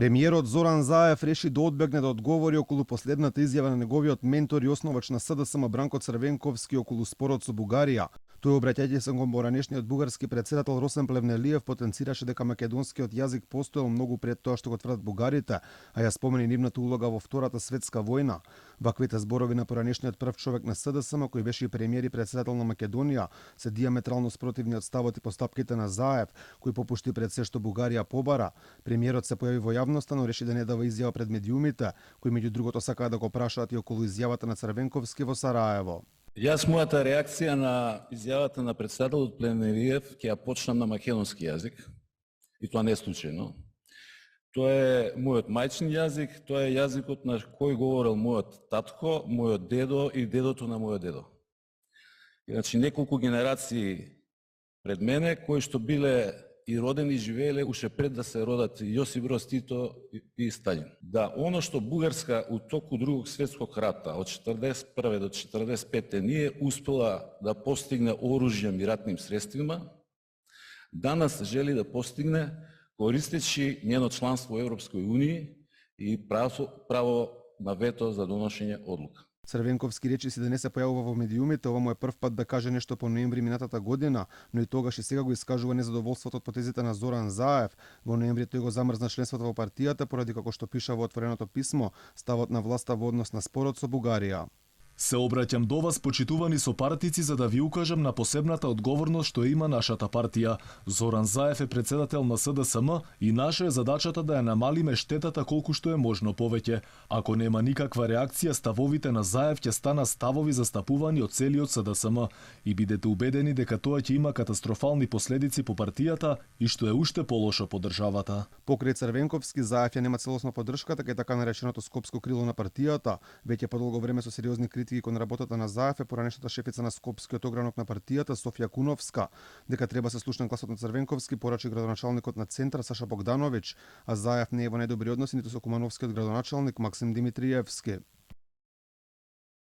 Премиерот Зоран Заев реши да одбегне да одговори околу последната изјава на неговиот ментор и основач на СДСМ Бранко Црвенковски околу спорот со Бугарија. Тој, обраќајќи се кон поранешниот бугарски претседател Росен Плевнелиев, потенцираше дека македонскиот јазик постоел многу пред тоа што го тврдат бугарите, а ја спомени нивната улога во Втората светска војна. Ваквите зборови на поранешниот прв човек на СДСМ, кој беше и премиер и претседател на Македонија, се диаметрално спротивни од ставот и постапките на Заев, кој попушти пред се што Бугарија побара. Премиерот се појави во јавноста, но реши да не дава изјава пред медиумите, кои меѓу другото сакаа да го прашаат и околу изјавата на Црвенковски во Сараево. Јас мојата реакција на изјавата на претседателот Плевнелиев ќе ја почнам на македонски јазик, и тоа не е случајно. Тоа е мојот мајчин јазик, тоа е јазикот на кој говорел мојот татко, мојот дедо и дедото на мојот дедо. Иначе неколку генерации пред мене, кои што биле и родени и живееле уште пред да се родат Јосип Броз Тито и Сталин. Да, оно што Бугарска у току Другог светскog рата од 41 до 45 nije успела да постигне оружјем и ратним средствима, данас жели да постигне користејќи njeno членство во Европској унiji и право на вето за доношење одлука. Црвенковски речи си да не се појавува во медиумите, ова му е прв пат да каже нешто по ноември минатата година, но и тогаш и сега го искажува незадоволството од потезите на Зоран Заев. Во ноември тој го замрзна членството во партијата поради, како што пиша во отвореното писмо, ставот на власта во однос на спорот со Бугарија. Се обраќам до вас, почитувани сопартици, за да ви укажам на посебната одговорност што има нашата партија. Зоран Заев е претседател на СДСМ и наша е задачата да ја намалиме штетата колку што е можно повеќе. Ако нема никаква реакција, ставовите на Заев ќе стана ставови застапувани од целиот СДСМ и бидете убедени дека тоа ќе има катастрофални последици по партијата и што е уште полошо по државата. Покрај Црвенковски, Заев ја нема целосна поддршка, така и така нареченото скопско крило на партијата. Веќе подолго време со сериозни критики кон работата на Заев е поранешната шефица на скопскиот огранок на партијата Софија Куновска, дека треба се слушне гласот на Црвенковски, порачи градоначалникот на Центар Саша Богдановиќ, а Заев не е во најдобри односи ниту со кумановскиот градоначалник Максим Димитриевски.